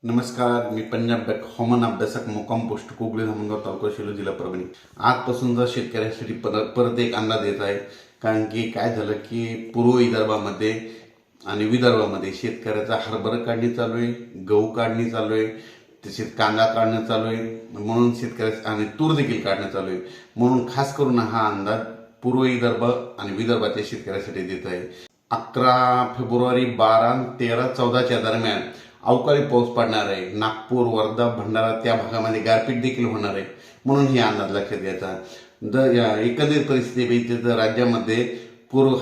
नमस्कार, मी पंजाब हवामान अभ्यासक मुक्काम पोस्ट कोगळे धामणगाव तालुका शिलो जिल्हा परभणी. आजपासूनचा शेतकऱ्यांसाठी परत एक अंदाज येत आहे. कारण की काय झालं की पूर्व विदर्भामध्ये आणि विदर्भामध्ये शेतकऱ्याचा हरभरा काढणी चालू आहे, गहू काढणी चालू आहे, तसेच कांदा काढणं चालू आहे. म्हणून शेतकऱ्या आणि तूर देखील काढणं चालू आहे. म्हणून खास करून हा अंदाज पूर्व विदर्भ आणि विदर्भाच्या शेतकऱ्यासाठी देत आहे. 11 फेब्रुवारी 12, 13, 14च्या दरम्यान अवकाळी पाऊस पडणार आहे. नागपूर, वर्धा, भंडारा त्या भागामध्ये गारपीट देखील होणार आहे. म्हणून हे अंदाज लक्षात घ्यायचा. एकंदरीत परिस्थिती बघितली तर राज्यामध्ये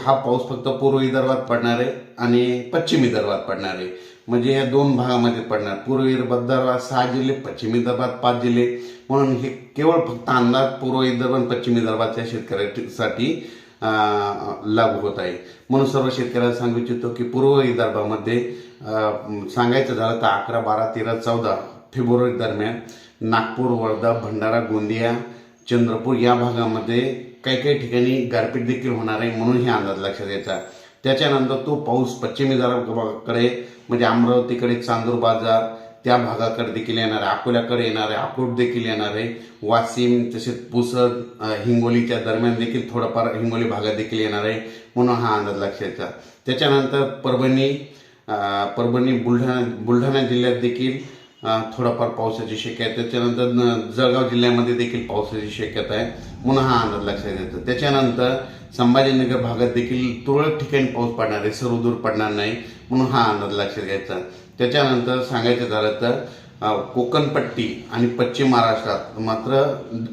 हा पाऊस फक्त पूर्व विदर्भात पडणार आहे आणि पश्चिम विदर्भात पडणार आहे. म्हणजे या दोन भागामध्ये पडणार. पूर्व विदर्भात 6 जिल्हे, पश्चिम विदर्भात 5 जिल्हे. म्हणून हे केवळ फक्त अंदाज पूर्व विदर्भ आणि पश्चिम विदर्भाच्या शेतकऱ्यांसाठी लागू होत आहे. म्हणून सर्व शेतकऱ्यांना सांगू इच्छितो की पूर्व विदर्भामध्ये सांगायचं झालं तर 11, 12, 13, 14 फेब्रुवारी दरम्यान नागपूर, वर्धा, भंडारा, गोंदिया, चंद्रपूर या भागामध्ये काही काही ठिकाणी गारपीट देखील होणार आहे. म्हणून हे अंदाज लक्षात घ्यायचा. त्याच्यानंतर तो पाऊस पश्चिम विदर्भाकडे म्हणजे अमरावतीकडे, चांदूर बाजार त्या भागाकडे देखील येणार आहे, अकोल्याकडे येणार आहे, अकोट देखील येणार आहे, वाशिम तसेच पुसद, हिंगोलीच्या दरम्यान देखील थोडाफार हिंगोली भागात देखील येणार आहे. म्हणून हा अंदाज लक्षात घ्यायचा. त्याच्यानंतर परभणी बुलढाणा जिल्ह्यात देखील थोडाफार पावसाची शक्यता आहे. त्याच्यानंतर जळगाव जिल्ह्यामध्ये देखील पावसाची शक्यता आहे. म्हणून हा अंदाज लक्षात घ्यायचा. त्याच्यानंतर संभाजीनगर भागात देखील तुरळक ठिकाणी पाऊस पडणार आहे, सर्वदूर पडणार नाही. म्हणून हा अंदाज लक्षात घ्यायचा. त्याच्यानंतर सांगायचं झालं तर कोकणपट्टी आणि पश्चिम महाराष्ट्रात मात्र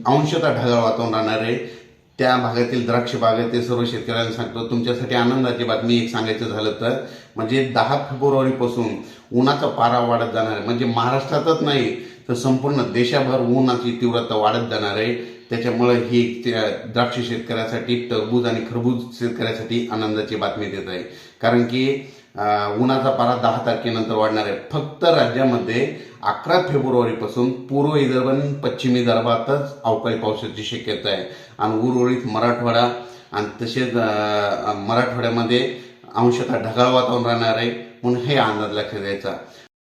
अंशतः ढगाळ वातावरण राहणार आहे. त्या भागातील द्राक्ष बागायती सर्व शेतकऱ्यांना सांगतो, तुमच्यासाठी आनंदाची बातमी एक सांगायचं झालं तर म्हणजे 10 फेब्रुवारीपासून उन्हाचा पारा वाढत जाणार आहे. म्हणजे महाराष्ट्रातच नाही तर संपूर्ण देशाभर उन्हाची तीव्रता वाढत जाणार आहे. त्याच्यामुळे ही द्राक्ष शेतकऱ्यासाठी, टरबूज आणि खरबूज शेतकऱ्यासाठी आनंदाची बातमी देत आहे. कारण की उन्हाचा पारा 10 तारखेनंतर वाढणार आहे. फक्त राज्यामध्ये 11 फेब्रुवारीपासून पूर्व विदर्भ आणि पश्चिम विदर्भातच अवकाळी पावसाची शक्यता आहे आणि उर्वरित मराठवाडा आणि तसेच मराठवाड्यामध्ये अंशतः ढगाळ वातावरण राहणार आहे. म्हणून हे अंदाज लक्षात द्यायचा.